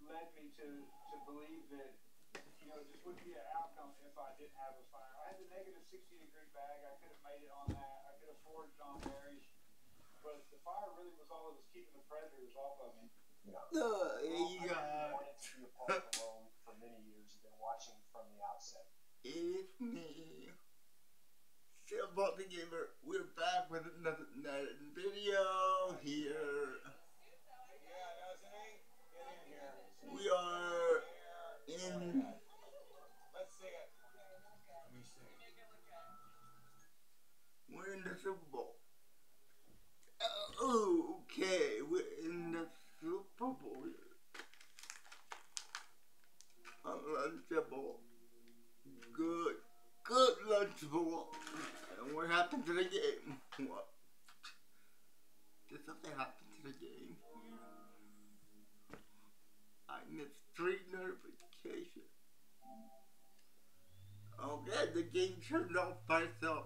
led me to believe that, you know, this would be an outcome if I didn't have a fire. I had the negative 60-degree bag. I could have made it on that. I could have forged on berries. But the fire really was all that was keeping the predators off of me. Yeah. I wanted to be a part of the role for many years. I've been watching from the outset. It's me, Silver the Gamer. We're back with another video here. Yeah, doesn't he? Get in here. We are in. Let's see it. Let me see. We're in the Super Bowl. Okay, we're in the Super Bowl. Unlunchable. Good lunchable. And what happened to the game? What? Did something happen to the game? I missed 3 notifications. Okay, the game turned off by itself.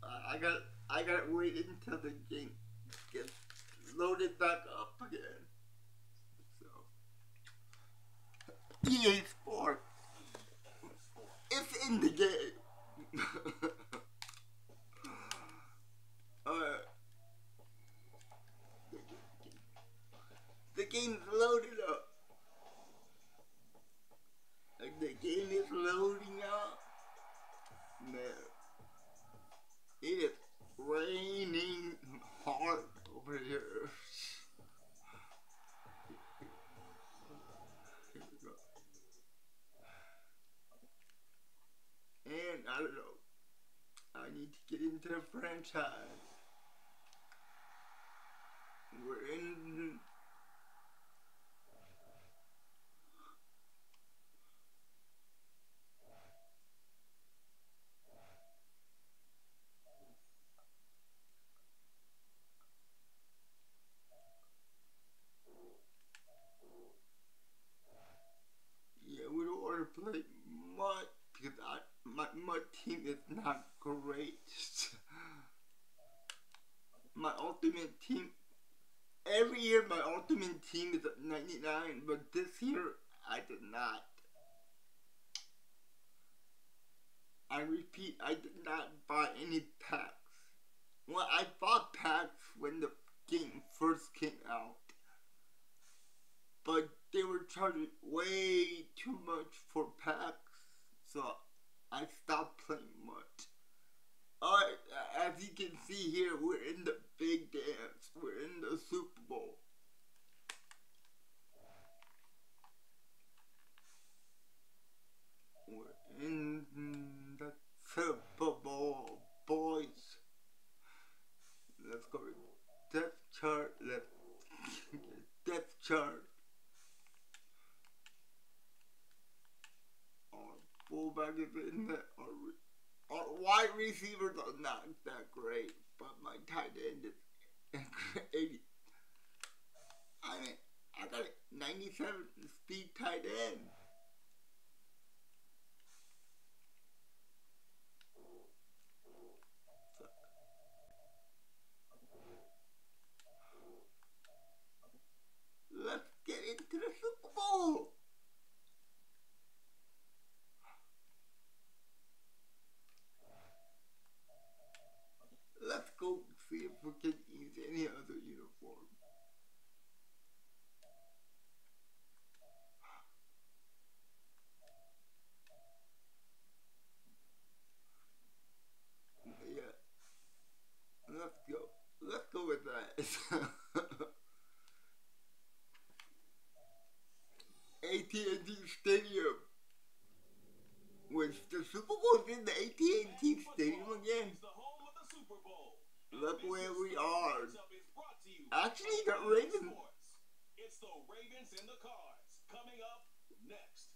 I gotta wait until the game gets loaded back up again. So EA Sports, it's in the game. The game's loaded up. The game is loading up. Man, it is raining hard over here. Here we go. And I don't know. I need to get into the franchise. We're in. Yeah, we don't want to play much because my team is not great. My ultimate team, every year my ultimate team is at 99, but this year I did not. I repeat, I did not buy any packs. Well, I bought packs when the game first came out, but they were charging way too much for packs, so I stopped playing much. Alright, as you can see here, we're in the big dance. We're in the Super Bowl. We're in the Super Bowl, boys. Let's go to depth chart. Let's get depth chart. Our fullback is in there. Our wide receivers are not that great, but my tight end is 80. I mean, I got a 97 speed tight end. Let's get into the Super Bowl. Let's go see if we can use any other uniform. Yeah. Let's go. Let's go with that. AT&T Stadium. Which the Super Bowl's in the AT&T Stadium again. Look where we are. Actually, the Ravens. It's the Ravens and the Cards coming up next.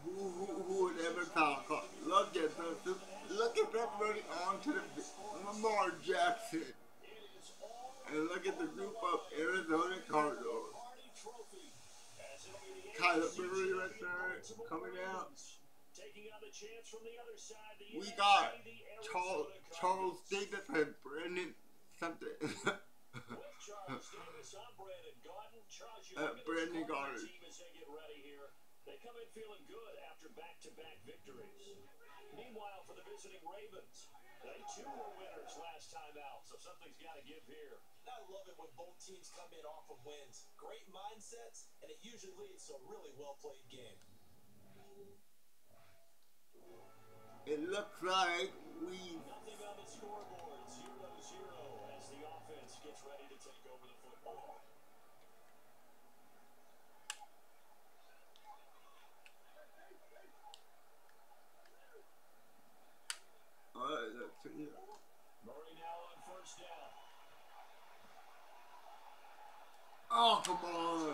Who would ever talk? Look at them running on to the Lamar Jackson. And look at the group of Arizona Cardinals. Kyler Murray right there coming out. We got Charles Davis and Brandon something. Brandon Garner. They come in feeling good after back-to-back victories. Meanwhile, for the visiting Ravens, they too were winners last time out, so something's got to give here. I love it when both teams come in off of wins. Great mindsets, and it usually leads to a really well-played game. It looks like we... Nothing on the scoreboard, 0-0 as the offense gets ready to take over the football. Alright, let's see. Murray now on first down. Oh, come on.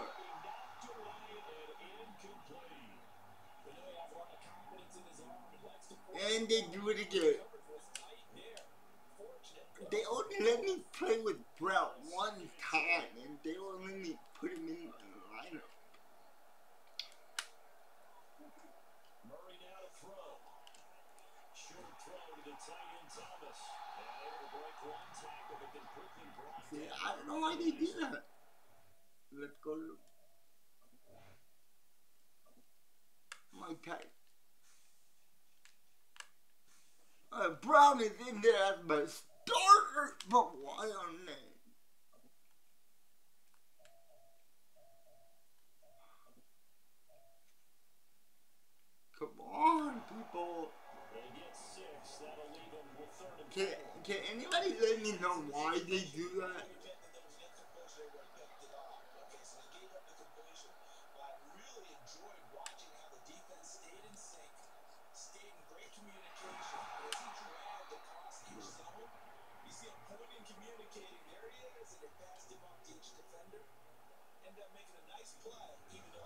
And they do it again. They only let me play with Brown one time, and they only let me put him in the lineup. Murray now to throw. Short throw to the tight end Thomas. And able to break one tackle, but then quickly brought See, down. I don't know why they did that. Let's go to my tight. Brown is in there as my starter, but why on that? Come on, people. They get 6. That'll leave them with 3rd and 4. Can anybody let me know why they do that?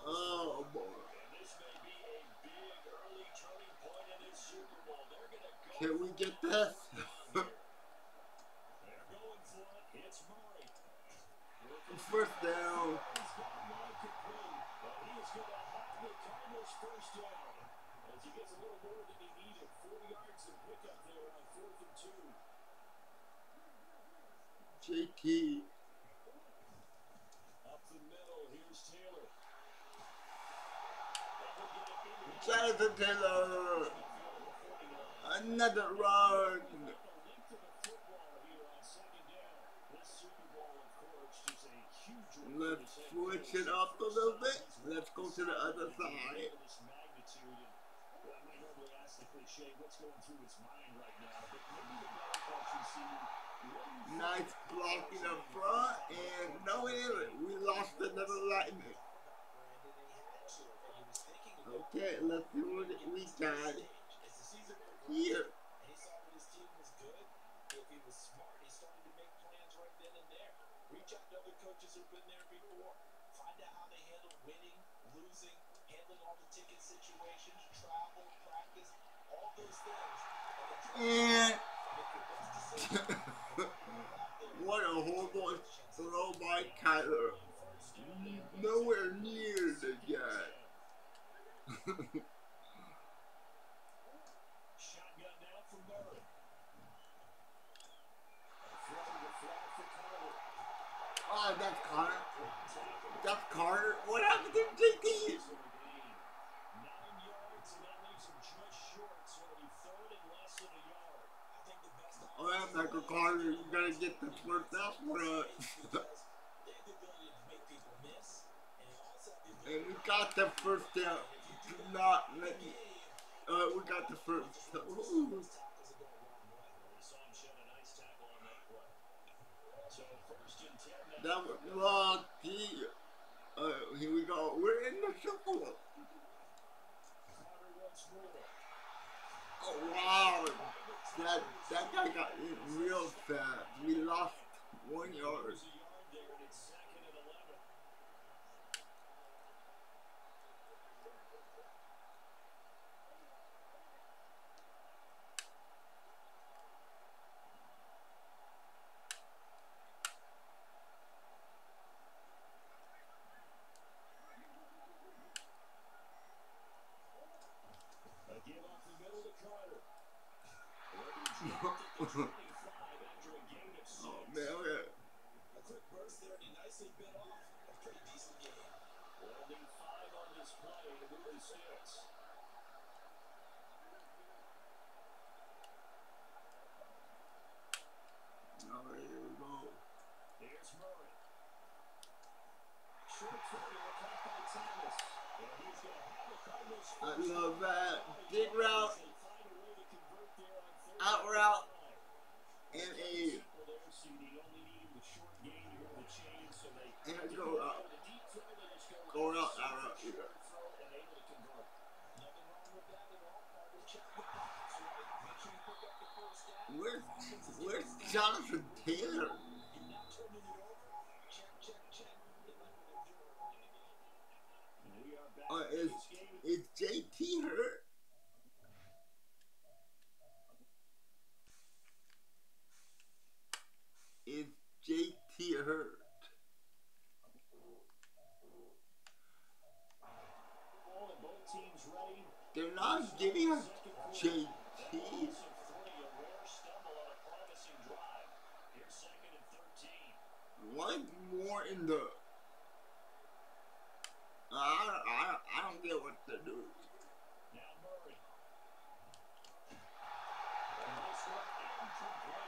Oh boy. Can we get this? First down. As he gets a little more than he needed. 4 yards to pick up there on 4th and 2. JT. Up the middle, here's Taylor. Jonathan Taylor. Another run. Let's switch it up a little bit. Let's go to the other side. Nice blocking up front, and no, we lost another lineman. Okay, let's see what we got here. Reach out to other coaches who've been there before. Find out how they handle winning, losing, handling all the ticket situations, travel, practice, all those things. And what a horrible throw by Kyler. Nowhere near the guy. Shotgun now from Murray. Oh, that's Carter. That's Carter. What happened to JT? 9 yards, and that leaves him just short, so it'll be 3rd and less than a yard. I think the best option. All right, Michael Carter, you gotta get the first down for us. And we got the first down. Do not let me. We got the first. Ooh. That was lucky. Here we go. We're in the Super Bowl. Oh wow! That guy got in real fast. We lost 1 yard. Oh man, a quick burst there, and he nicely bit off a pretty decent the game. We'll need 5 on this play to move the sticks. All right, here we go. Here's Murray. Short field, caught by Thomas. And he's going to have the Cardinals. I love that. Dig route, They find a way to convert there on third out and route, 5. and a Simple there, CD. Only needing the short game to go the chain, so they go out. the deep throw, they just go Go out, out route. short Yeah. throw and able to convert. Nothing wrong with that at all, Carter. Check the box, right? Make sure you pick up the first down. Where's Jonathan Taylor? You're not turning it over. Check, check, check. They like what they're doing early in the game. And we are back in Is this game. JT hurt? Is JT hurt? Ball and both teams ready. They're not giving us JT. What more in the? I don't get what they're doing. Now Murray. And this one incomplete.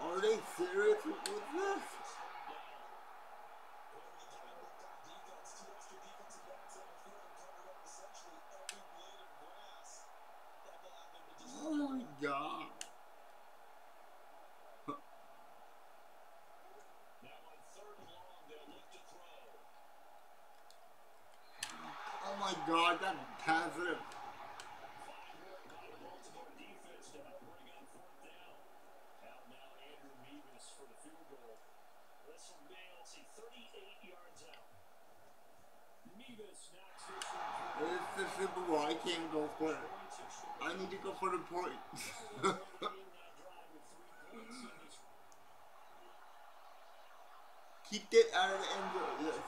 Are they serious with this? Over the time that defense, 2 extra defensive backs on the field and covered up essentially every blade of grass. That allowed them to just. Oh my God. Now on third and long, they'll look to throw. Oh my God, that passive. Fine work by the Baltimore defense to help bring on fourth down. Out now Andrew Mevis for the field goal. This will be, let's see, 38 yards out. Mevis knocks this one through. It's the Super Bowl. I can't go for it. I need to go for the points. Keep it out of the end zone. Yes.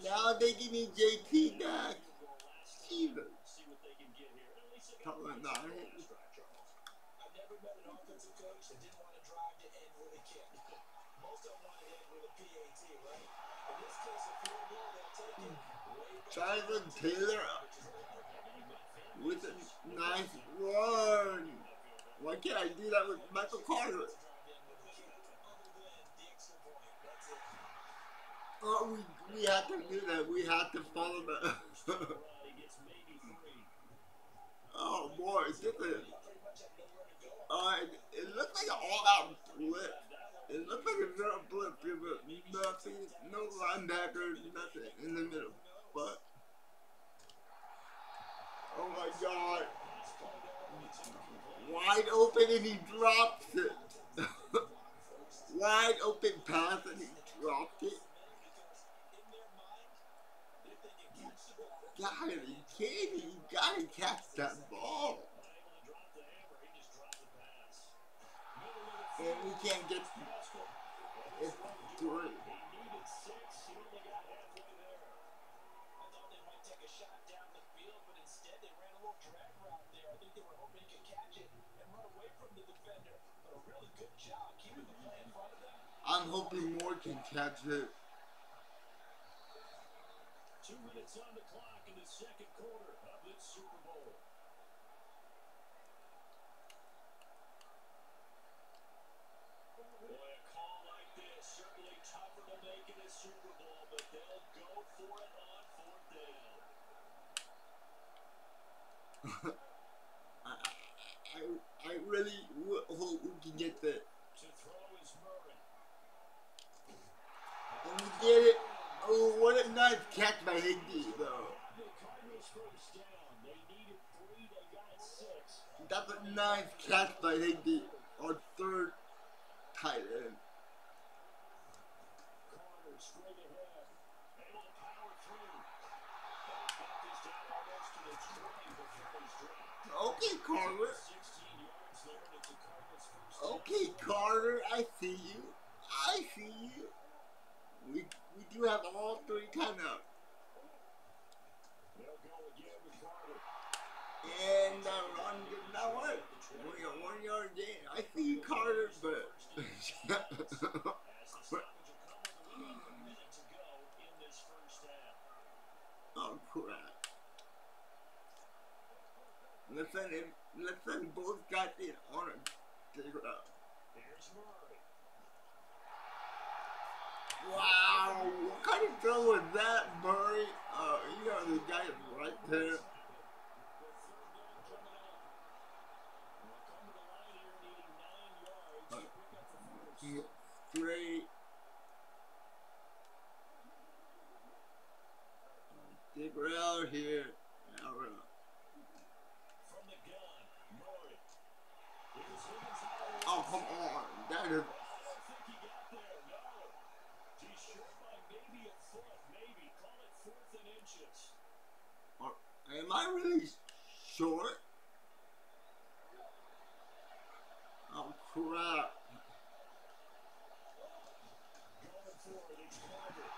Now they give me JT back. Jesus. Top of the nine. I've never met an offensive coach that didn't want to drive to end with a kick. Most of them want to end with a PAT, right? In this case, a field goal, they'll take it. Jonathan Taylor with a nice run. Why can't I do that with Michael Carter? Oh, we have to do that. We have to follow that. Oh boy, this is. It looks like an all-out blitz. It looks like a zero blitz. Nothing, no linebackers, nothing in the middle. But oh my God, wide open and he drops it. Wide open pass and he dropped it. God, are you kidding me? You gotta catch that ball. And we can't get it's 3. I'm hoping more can catch it. 2 minutes on the clock in the second quarter of this Super Bowl. Boy, a call like this, certainly tougher to make in a Super Bowl, but they'll go for it on fourth down. I really hope we can get that. To throw is Murray. And we did it. Oh, what a nice catch by Higbee, though. The Cardinals first down. They needed 3, they got 6. That's a nice catch by Higbee, our third tight end. Carter straight ahead. Able to power through. But he's got this down almost to the 20 before he's dropped. Okay, Carter. 16 yards there, and it's the Cardinals first down. Okay, Carter, I see you. I see you. We do have all 3 timeouts. They'll go again with Carter. And the run did not work. We got 1 yard gain. I see you, Carter, but As the stoppage will come with the wing on the crap. Let's send both guys in on a dig route. Here's Murray. Wow, what kind of throw was that, Murray? You know the guy is right there. Straight. Dig route here. Now we're up. From the gun, Murray. Oh, come on. That is. I don't think he got there, no. He's short by maybe a foot, maybe. Call it 4th and inches. Am I really short? Oh, crap. Going for it, it's Carter.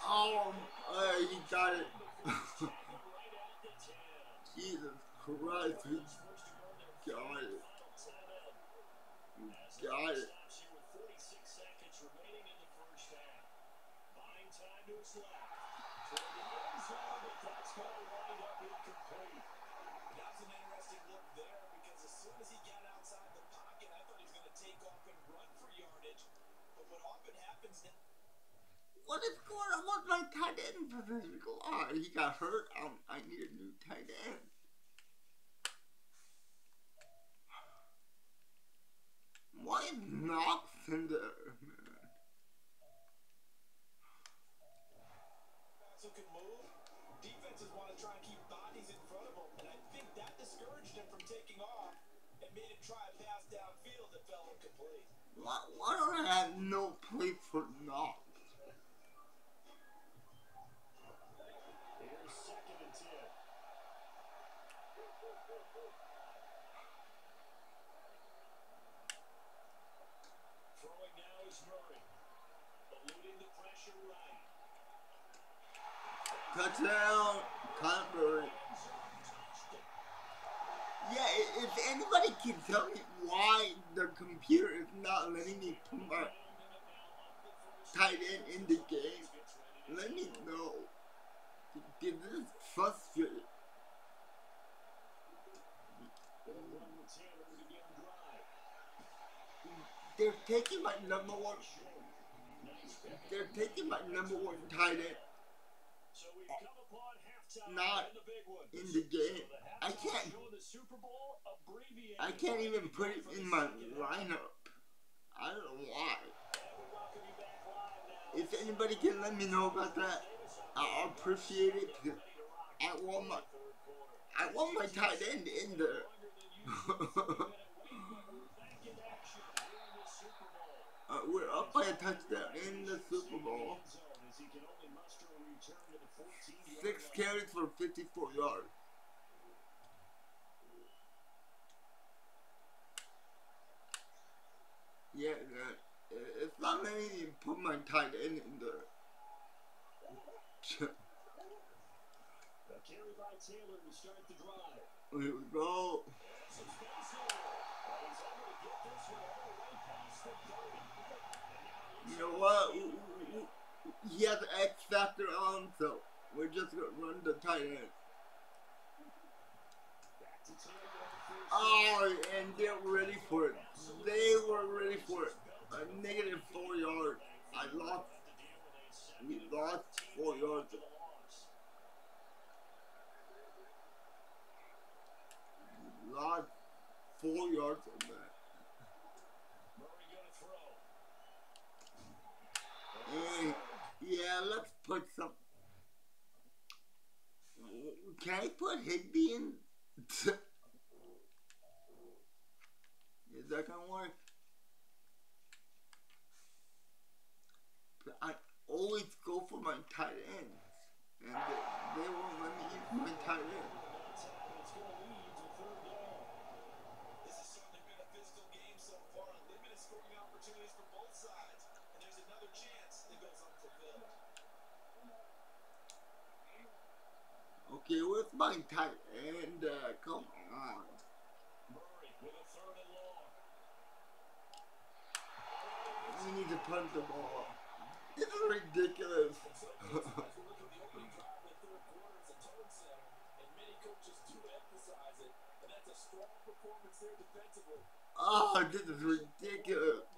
Oh, he got it. Right at the 10. Jesus Christ, he got it. He got it. Stops you with 46 seconds remaining in the first half. Buying time to his left. Toward the end zone, but that's going to wind up incomplete. That was an interesting look there because as soon as he got outside the pocket, I thought he was going to take off and run for yardage. But what often happens now. What is going on with my tight end position? Oh, he got hurt. I need a new tight end. Why is Knox in there, man? Who can move? Defenses want to try and keep bodies in front of him, and I think that discouraged him from taking off and made him try a pass downfield that fell incomplete. Why don't I have no place for Knox? Here's 2nd and 10. Throwing now is Murray. Eluding the pressure right. Touchdown, Conbury. Yeah, if anybody can tell me why the computer is not letting me put my tight end in the game, let me know. This is frustrating. They're taking my number one. They're taking my number one tight end. So we've come upon halftime Not in the big one. in the game. I can't. Show of the Super Bowl abbreviated. I can't even put it in my lineup. I don't know why. If anybody can let me know about that, I'll appreciate it. Because I want my tight end in there. We're up by a touchdown in the Super Bowl. 6 carries for 54 yards. Yeah, it's not letting me put my tight end in there. Carry by Taylor to start the drive. Here we go. Some space here. He's able to get this one all the way past the 30. You know what? He has an X factor on, so we're just gonna run the tight end. Back to Taylor on first. Oh, and they're ready for it. They were ready for it. A negative 4 yards. We lost 4 yards. We lost 4 yards on that. Murray gonna throw. Hey, yeah, let's put some. Can I put Higby in? Is that gonna work? I always go for my tight ends, and they won't let me use my tight end. It's going to lead to 3rd down. This has certainly been a physical game so far. Limited scoring opportunities for both sides. And there's another chance that goes unfulfilled. Okay, where's my tight end? Come on. Murray with a 3rd and long. We need to punt the ball. This is ridiculous. As we look at the opening drive of the 3rd quarter, there defensively. Oh, this is ridiculous.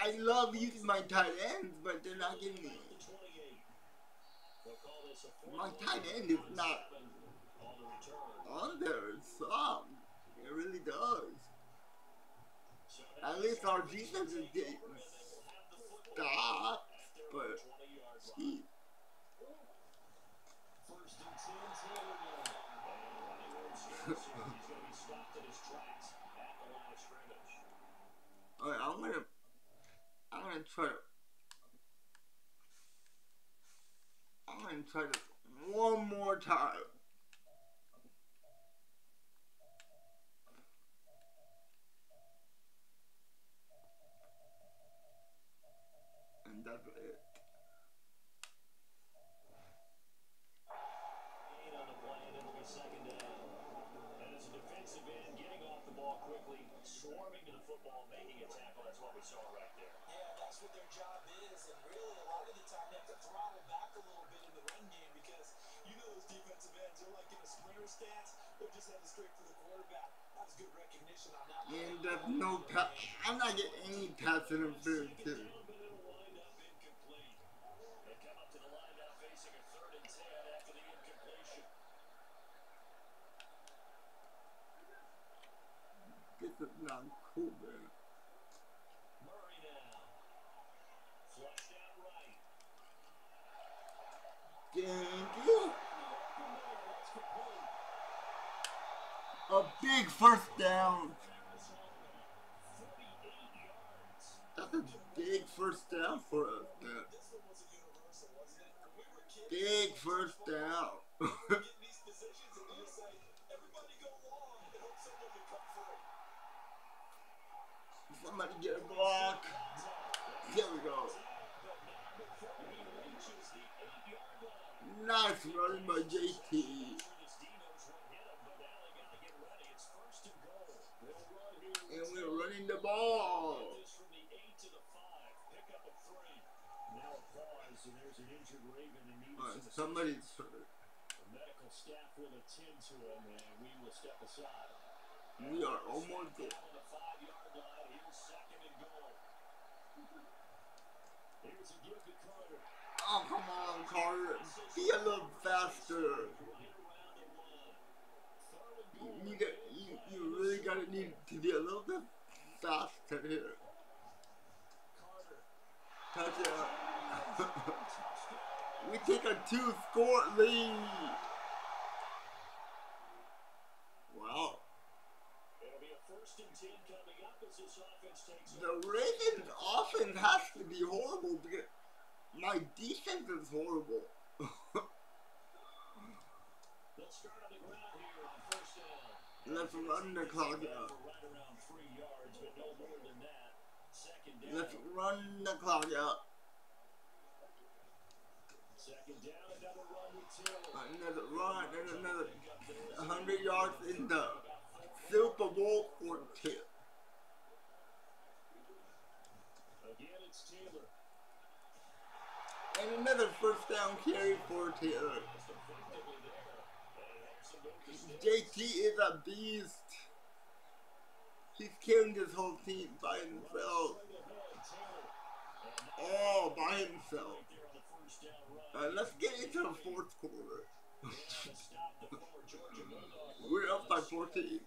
I love using my tight ends, but they're not getting me. My tight end is not on there. It sucks. It really does. At least our defense is getting stopped, but geez. First and 10, Taylor now. And running room scarce here. He's going to be stopped in his tracks at the line of scrimmage. Alright, I'm gonna try this one more time. And that's it. On the play, and it'll be second down. And as a defensive end, getting off the ball quickly, swarming to the football, making a tackle. That's what we saw right there. Yeah, that's what their job is, and really a lot of the time they have to throttle back a little bit in the run game because you know those defensive ends, they're like in a sprinter stance, they're just heading straight for the quarterback. That's good recognition on that. And there's no pass. I'm not getting any pass interference here. This is not cool, man. Murray now. Flushed out right. Thank you. A big first down. That's a big first down for us, man. Big first down. Somebody get a block. Here we go. Nice running by JT. And we're running the ball. Somebody's hurt. The medical staff will attend to him, and we will step aside. We are almost there. On the 5-yard line, here's second and goal. Here's a give to Carter. Oh, come on, Carter. Be a little faster. You really gotta need to be a little bit faster here. Touchdown. We take a 2-score lead. Wow. It'll be a first and 10 coming up as this offense takes The Ravens offense has to be horrible because my defense is horrible. Let's start on the ground here on first down. Let's run the clock out. Right around 3 yards, but no more than that. Second down. Let's run the clock out. Second down, another run with Taylor. Another run and another 100 yards in the Super Bowl for Taylor. Again, it's Taylor. And another first down carry for Taylor. JT is a beast. He's carrying this whole team by himself. All by himself. Let's get into the fourth quarter. We're up by 14.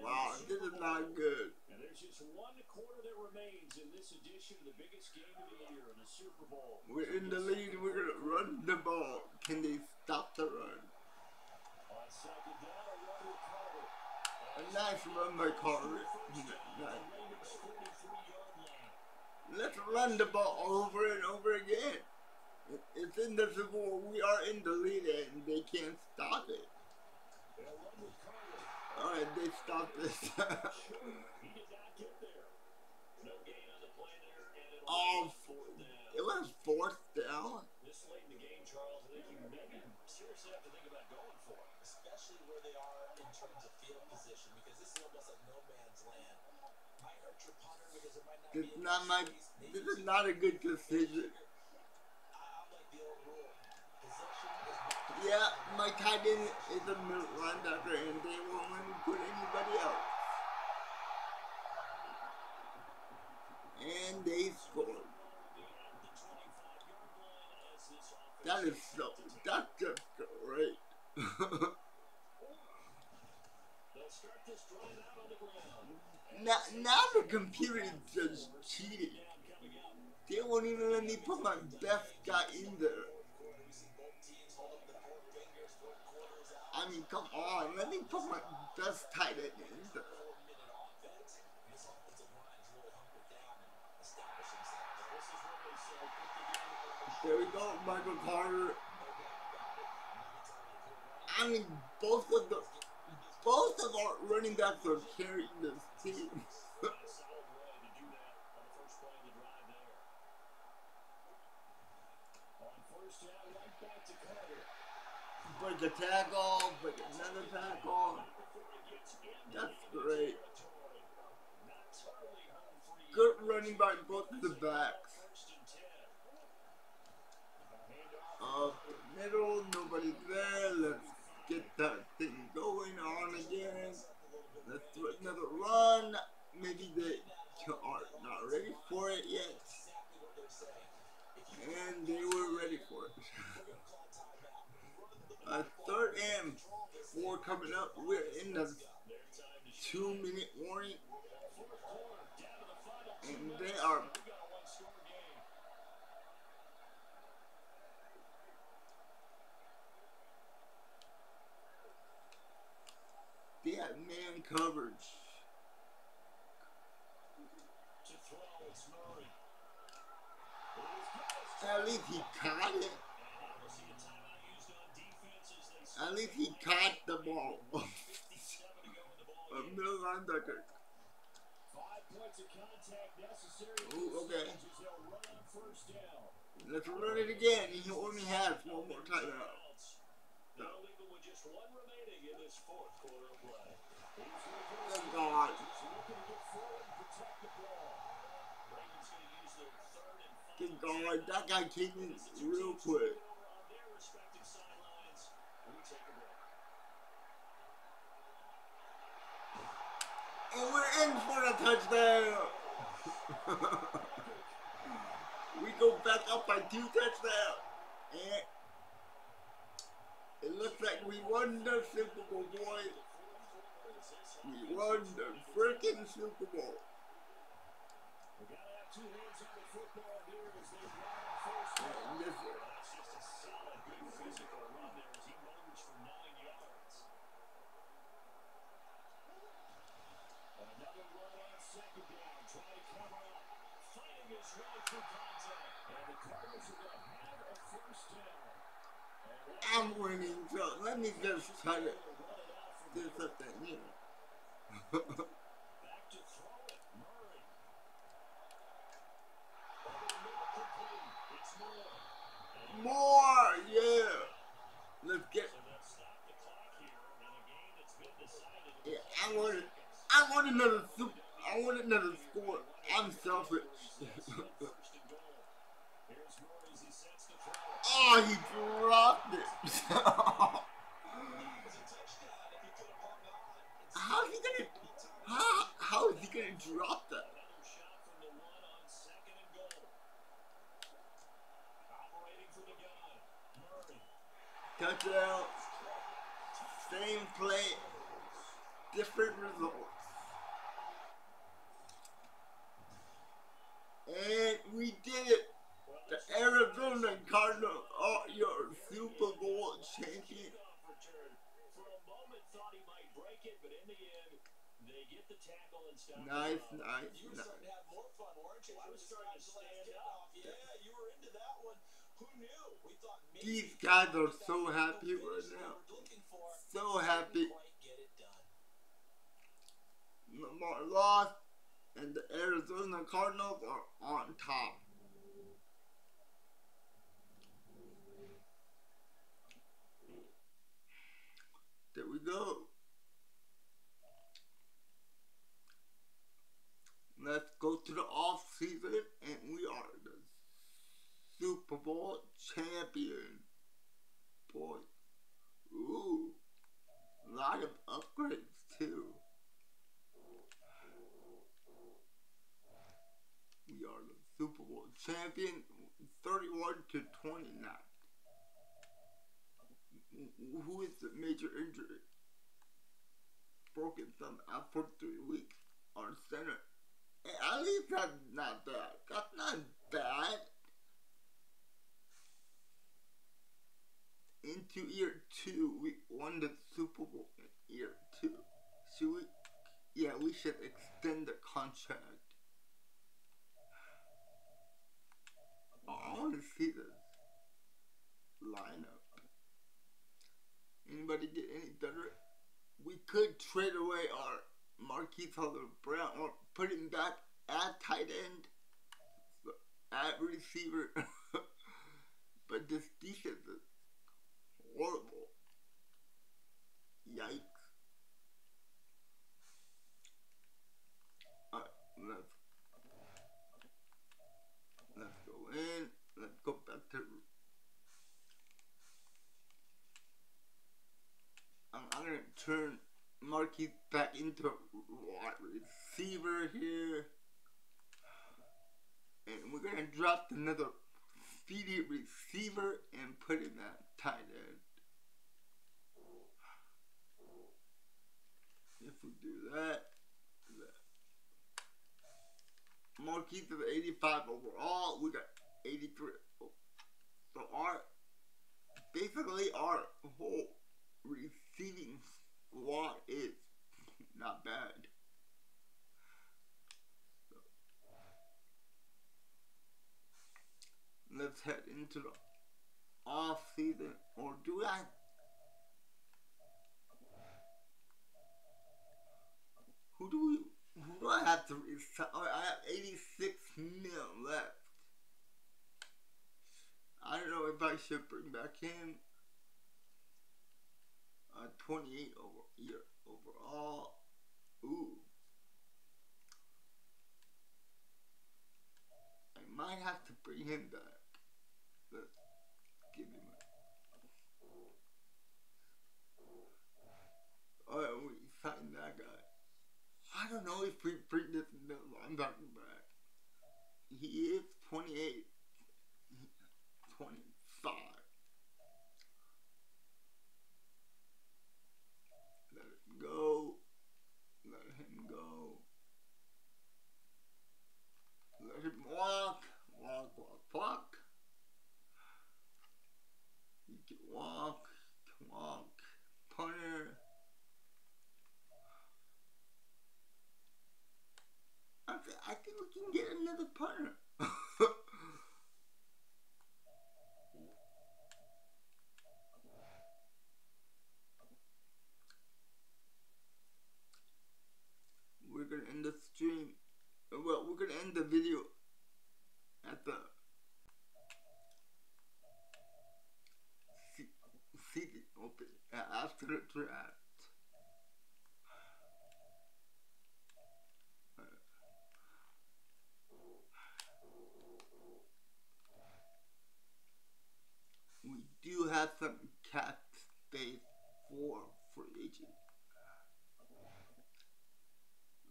Wow, this is not good. And there's just one quarter that remains in this edition of the biggest game of the year, the Super Bowl. We're in the lead and we're going to run the ball. Can they stop the run? On second down, a run with Carter. A nice run by Carter. Nice. Let's run the ball over and over again. It's in the Super Bowl. We are in the lead and they can't stop it. Alright, they stopped this. Oh, it was fourth down. This late in the game, Charles, I think you maybe seriously have to think about going for it. Especially where they are in terms of field position, because this is almost like no man's land. Might hurt your punter because it might not This is not a good decision. I like the old rule. Possession is not Yeah, my tight end is a middle linebacker, and they won't let me put anybody else. And they scored. That is so. That's just great. now the computer is just cheating. They won't even let me put my best guy in there. I mean, come on, let me put my best tight end in there. There we go, Michael Carter. I mean, both of our running backs are carrying this team. Break a tackle, break another tackle. That's great. Good running by both of the backs. Up the middle, nobody's there. Let's get that thing going on again. Let's do another run. Maybe they are not ready for it yet. And they were ready for it. 3rd and 4 coming up. We're in the 2-minute warning. And they are have man coverage. At least he caught it. At least he caught the ball. A middle linebacker. Oh, okay. Let's run it again. He only has one more timeout. So. Thank God. Thank God. That guy came in real quick. And we're in for a touchdown. We go back up by 2 touchdowns. And it looks like we won the Super Bowl, boys. We won the freaking Super Bowl. And this is I'm winning, so let me just try to do something here. More, yeah. Let's get. Yeah, I want another score. I'm selfish. Oh, he dropped it. How is he gonna drop that? Touchdown. Same play, different results. And we did it. The Arizona Cardinals are your Super Bowl champion. Nice. These guys are so happy right now. So happy. Lamar lost, and the Arizona Cardinals are on top. There we go. Let's go to the off season, and we are the Super Bowl champion. Boy. lot of upgrades too. We are the Super Bowl champion, 31-29. Who is the major injury? Broken thumb out for 3 weeks. Our center. At least that's not bad. That's not bad. Into year 2, we won the Super Bowl in year 2. Should we? Yeah, we should extend the contract. I want to see this lineup. Anybody get any better? We could trade away our Marquise Brown or put him back at tight end, at receiver. But this defense is horrible. Yikes. Alright, let's go in. Let's go back to. I'm gonna turn Marquise back into a wide receiver here. And we're gonna draft another speedy receiver and put him at tight end. If we do that. Marquise is 85 overall. We got 83. So basically our whole receiving squad is not bad. So, let's head into the off season. Or do I? Who do I have to resign? I have 86 mil left. I don't know if I should bring back him. 28 year overall. Ooh. I might have to bring him back. Let's give him a. Alright, we signed that guy. I don't know if we bring this linebacker back. He is 28. 25. Let it go. Let him go. Let him walk. Walk, walk, walk. He can walk. Walk. Punter. I think we can get another punter. We're gonna end the stream. Well, we're gonna end the video at the season opening after the draft. We do have some cap space for free agents.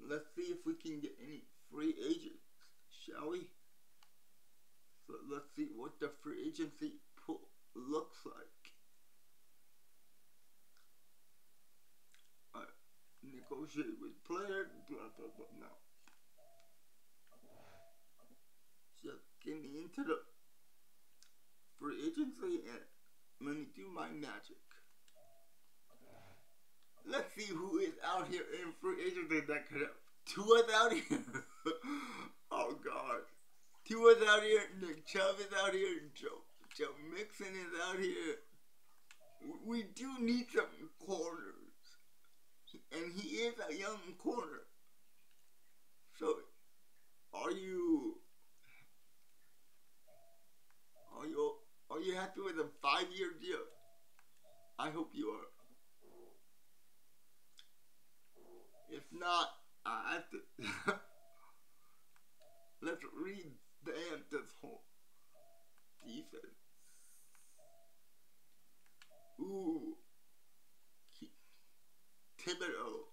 Let's see if we can get any free agents, shall we? So let's see what the free agency pool looks like. Negotiate with player, blah blah blah. No. Just get me into the free agency and let me do my magic. Let's see who is out here in free agency that could have. Tua's out here. Oh God. Tua's out here. Nick Chubb is out here. Joe Mixon is out here. We do need some corners. And he is a young corner. So, are you happy with a 5-year deal? I hope you are. If not, I have to. Let's revamp this whole defense. Ooh. Thibodeau,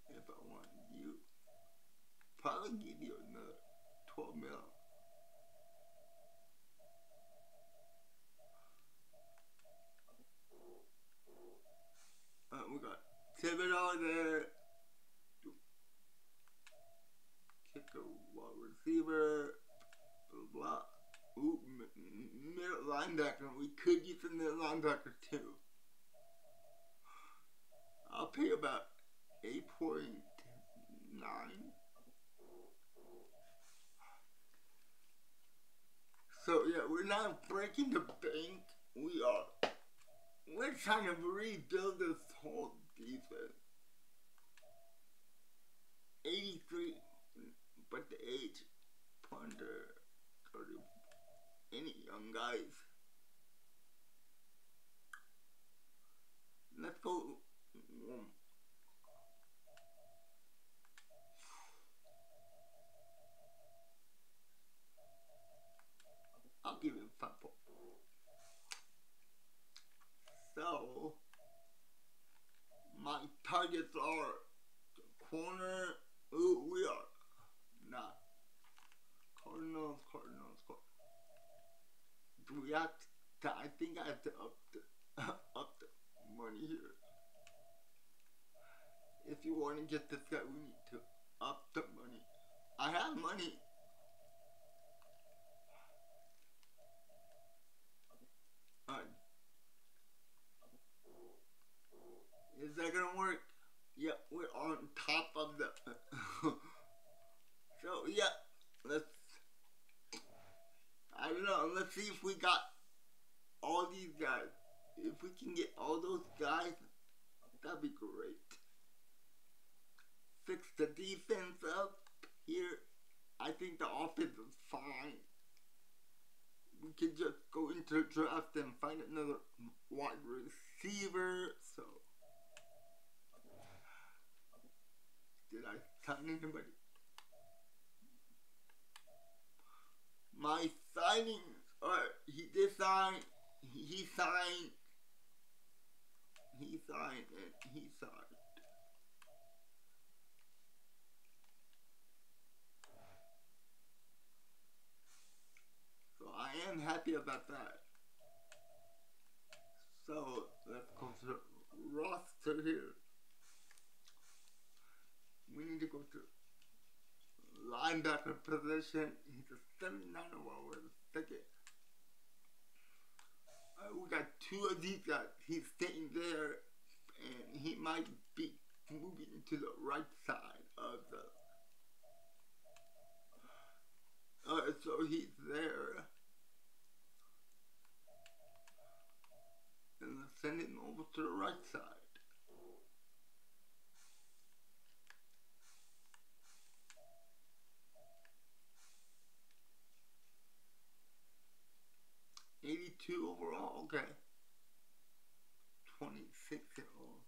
if I want you, probably give you another 12 mil. We got Thibodeau there, kicker, wide receiver, blah blah. Ooh, middle linebacker. We could use a middle linebacker too. I'll pay about 8.9. So yeah, we're not breaking the bank. We're trying to rebuild this whole defense. 83, but the age under 30. Any young guys. Let's go. I'll give him 5 points. So my targets are corner. Ooh, we are not Cardinals. Do we have to? I think I have to up the money here. If you want to get this guy, we need to up the money. I have money. Is that gonna work? Yep, we're on top of the. So yeah, I don't know. Let's see if we got all these guys. If we can get all those guys, that'd be great. Fix the defense up here. I think the offense is fine. We could just go into the draft and find another wide receiver. So, did I sign anybody? My signings are, he did sign, he signed, and he signed. So I am happy about that. So let's go to the roster here. We need to go to linebacker position. He's a 79 overall with a second. We got 2 of these guys. He's staying there, and he might be moving to the right side of the. So he's there, and let's send him over to the right side. '82 overall, okay. 26-year-old.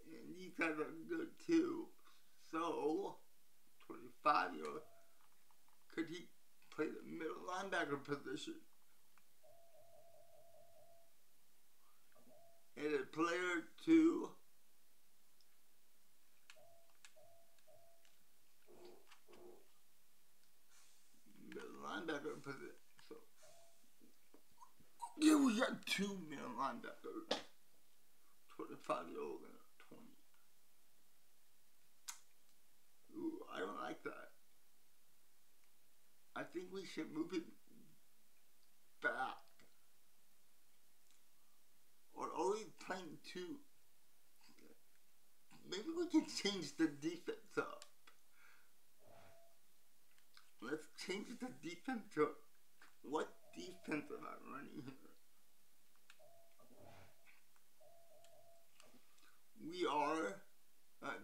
And these guys are good too. So, 25-year-old. Could he play the middle linebacker position? And a player 2. Middle linebacker position. So, yeah, we got 2 middle linebackers. 25-year-old and a 20. Ooh, I don't like that. I think we should move it back. Or always playing 2. Maybe we can change the defense up. Let's change the defense up. What defense am I running here? We are,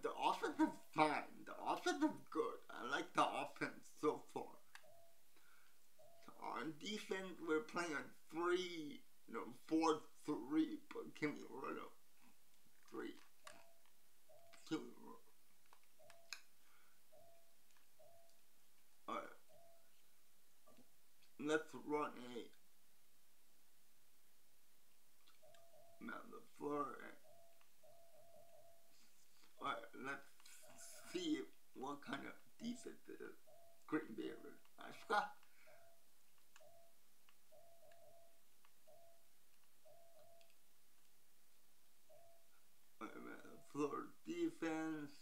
the offense is fine. The offense is good. I like the offense so far. On defense, we're playing a 4-3, but can we run up 3? Can we run? Alright. Let's run a Matt LaFleur. Alright, let's see what kind of defense Green Bay is. I forgot. Matt LaFleur defense.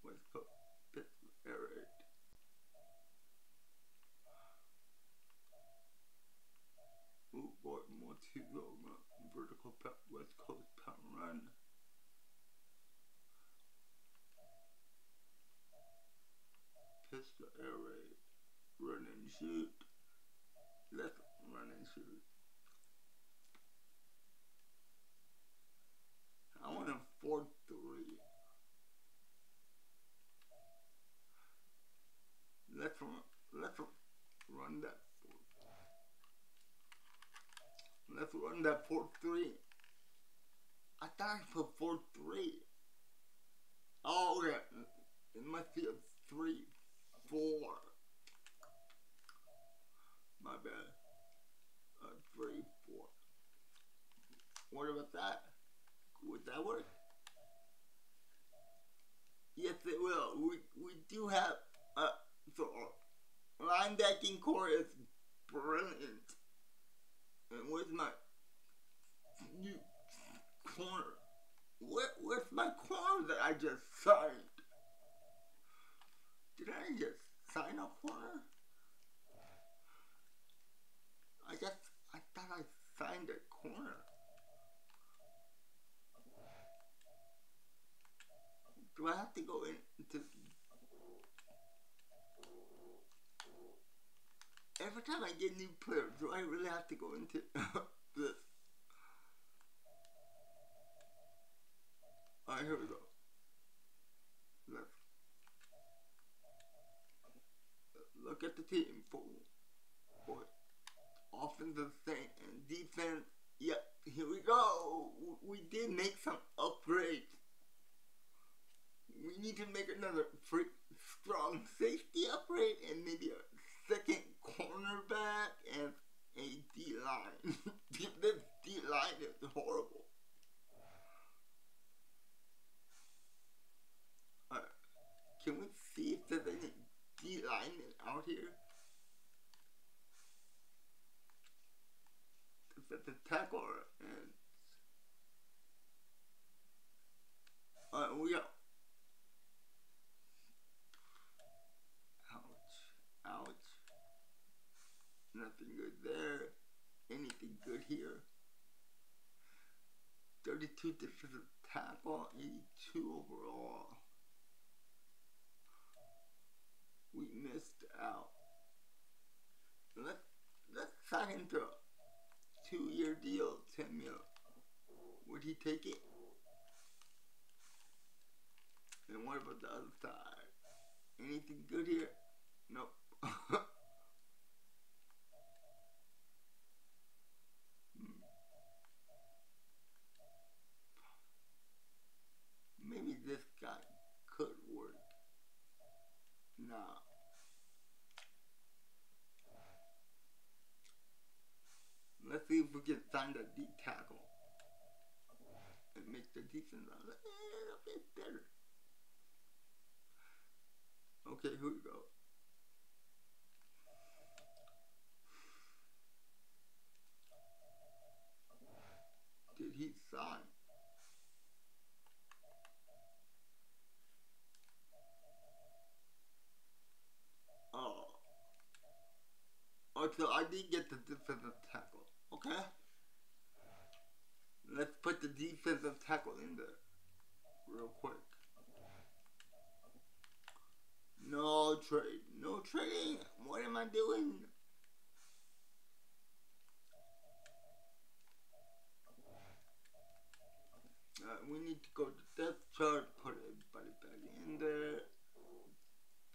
Let's put Pittsburgh air raid. Ooh boy, multi-row vertical West Coast pound run. Pistol air raid. Run and shoot. Let's run and shoot. I want a 4-3. Let's run that 4. Let's run that 4-3. I thought I put 4-3. Oh, okay. It must be a 3-4. My bad. 3-4. What about that? Would that work? Yes, it will. We do have so our linebacking core is brilliant. And where's my new corner? Where's my corner that I just signed? Did I just sign a corner? I thought I signed a corner. Do I have to go into... Every time I get new players, do I really have to go into this? Alright, here we go. Let's look at the team. Boy. Offense the same and defense. Yep, here we go. We did make some upgrades. We need to make another strong safety upgrade and maybe a second cornerback and a D-line. This D-line is horrible. Can we see if there's any D-linemen out here? That's the tackle and we got... Ouch. Nothing good there. Anything good here? 32 defensive tackle, 82 overall. We missed out. Let's sign him to a 2-year deal, 10 mil. Would he take it? And what about the other side? Anything good here? Nope. Maybe this guy could work. Nah. Let's see if we can sign the D tackle and make the defense a little bit better. Okay, here we go. Did he sign? Oh, so I did get the defensive tackle. Okay. Let's put the defensive tackle in there real quick. No trade. No trading. What am I doing? We need to go to depth chart, put everybody back in there.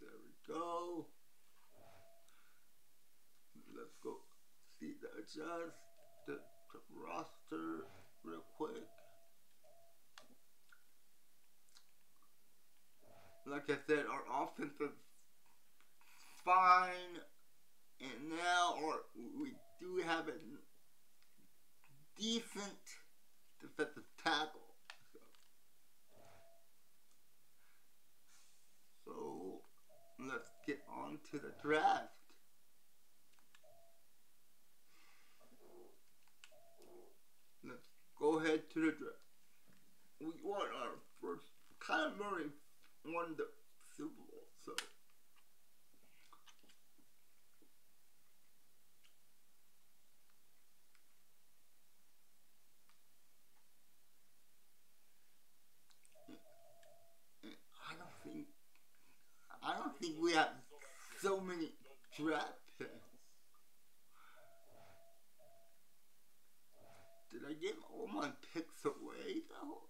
There we go. Let's go see the adjust the roster real quick. Like I said, our offense is fine, and now we do have a decent defensive tackle. So let's get on to the draft. Let's go ahead to the draft. We won our first. Kyler Murray won the Super Bowl, so. I don't think we have so many draft picks. Did I give all my picks away though?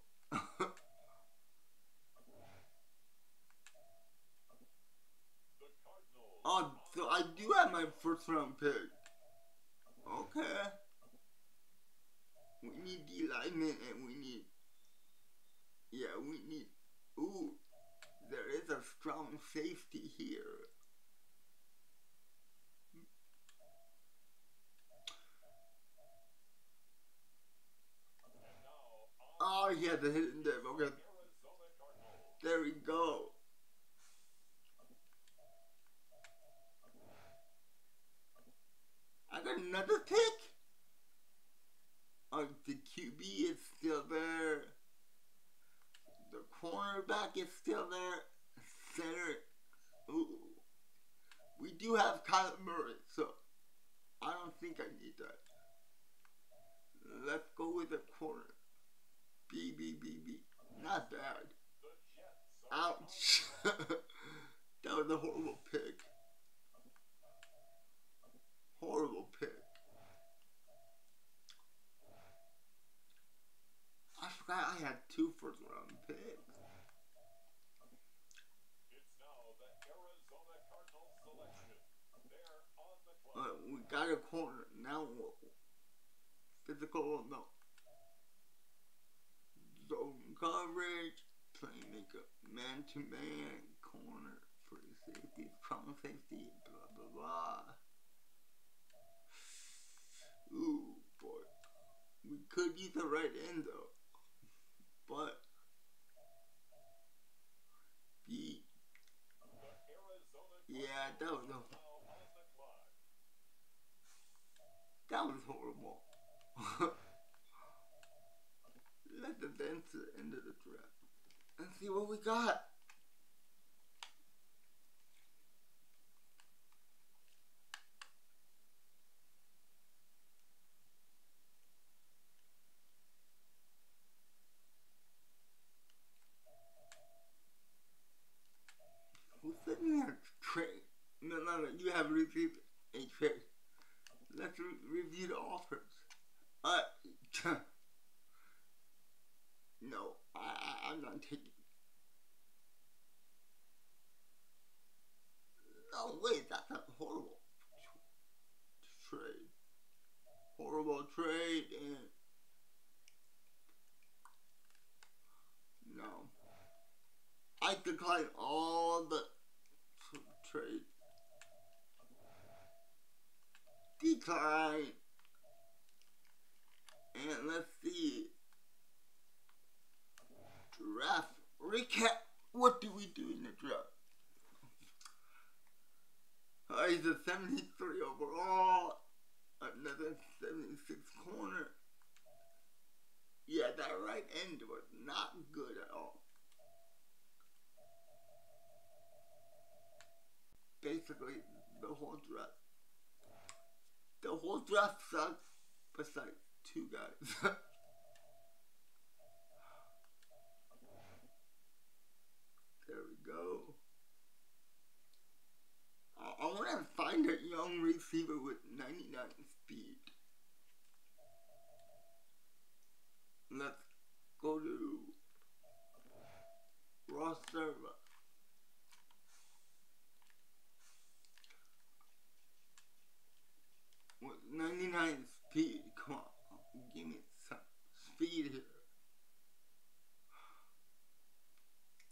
Oh, so I do have my first round pick. Okay. We need D lineman and we need. Yeah, we need. Ooh. There is a strong safety here. Oh, yeah, the hidden dip. Okay. There we go. I got another pick. Oh, the QB is still there. The cornerback is still there. Center. Ooh. We do have Kyler Murray, so I don't think I need that. Let's go with the corner. B. Not bad. Ouch. That was a horrible pick. Horrible pick. I forgot I had 2 first round picks. It's now the Arizona Cardinals selection. They're on the clock. We got a corner. Now physical, no. Zone coverage, playmaker, man-to-man, corner, free safety, strong safety, blah blah blah. Ooh boy, we could use the right end though, but yeah, that was horrible. Let's advance to the end of the draft and see what we got. Who's sitting there? Trade? No, you have received a trade. Let's review the offers. No, I'm not taking. No, wait, that's a horrible trade. Horrible trade, and no. I decline all the trade. Decline. And let's see. Draft recap. What do we do in the draft? He's a 73 overall. Another 76 corner. Yeah, that right end was not good at all. Basically, the whole draft. The whole draft sucked besides 2 guys. There we go. I want to find a young receiver with 99 speed. Let's go to roster. With 99 speed, come on, give me some speed here.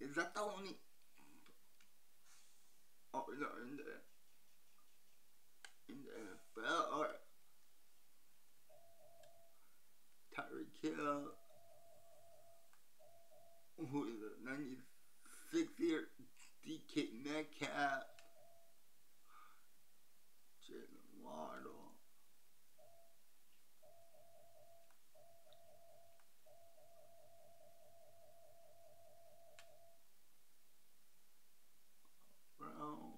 Is that the only? Oh no, in the NFL, alright. Kill. Who is it? 96-year DK Metcalf. Jalen Waddle. Brown.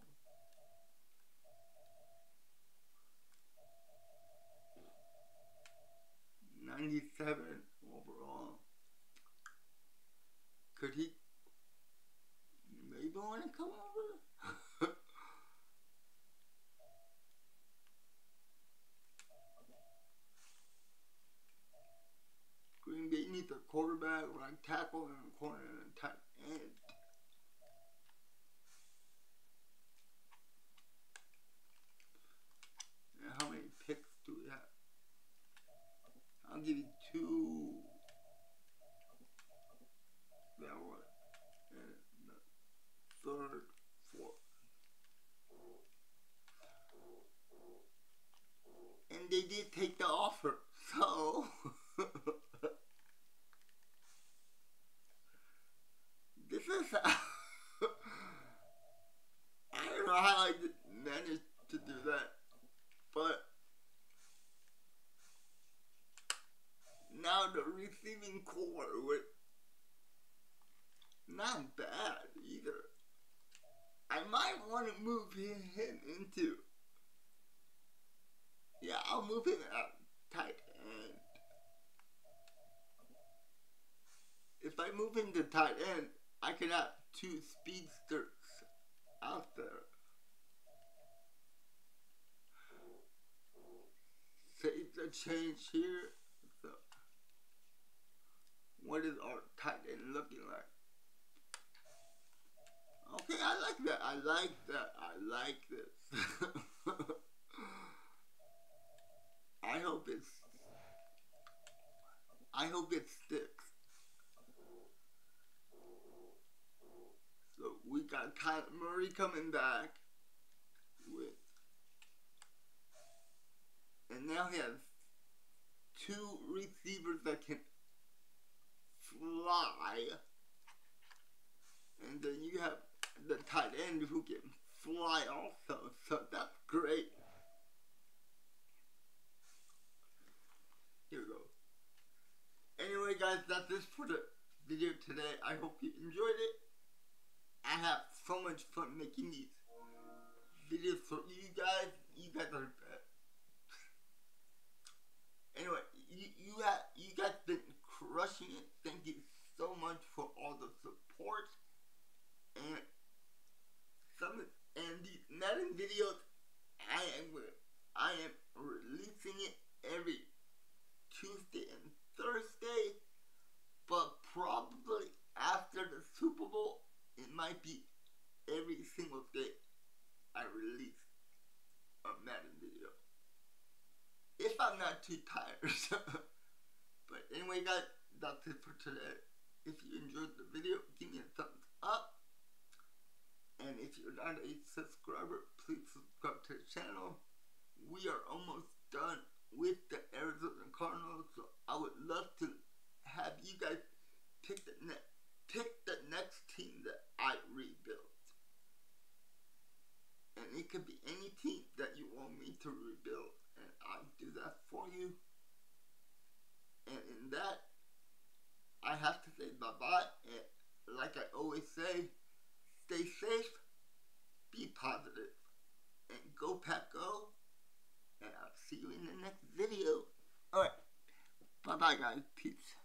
97 overall. Could he maybe want to come over? Green Bay needs a quarterback, right tackle, and a corner, and a tight end. And how many picks do we have? I'll give you 2. That one. And the 3rd, 4th. And they did take the offer, so this is I don't know how I managed to do that, but now the receiving core with not bad either. I might want to move him into, yeah, I'll move him at tight end. If I move him to tight end, I can have 2 speedsters out there. Save the change here. So, what is our tight end looking like? Okay, I like that. I like that. I like this. I hope it sticks. So we got Kyler Murray coming back with, and now he has 2 receivers that can fly, and then you have the tight end who can fly also, so that's great. Here we go. Anyway guys, that's it for the video today. I hope you enjoyed it. I have so much fun making these videos for you guys. You guys are the best. Anyway, you guys been crushing it. Thank you so much for all the support. And these Madden videos, I am releasing it every Tuesday and Thursday, but probably after the Super Bowl, it might be every single day I release a Madden video, if I'm not too tired. But anyway guys, that's it for today. If you enjoyed the video, give me a thumbs up. And if you're not a subscriber, please subscribe to the channel. We are almost done with the Arizona Cardinals, so I would love to have you guys pick the next team that I rebuild. And it could be any team that you want me to rebuild, and I'll do that for you. And in that, I have to say bye-bye, and like I always say, stay safe, be positive, and go Pack Go, and I'll see you in the next video. Alright, bye-bye guys, peace.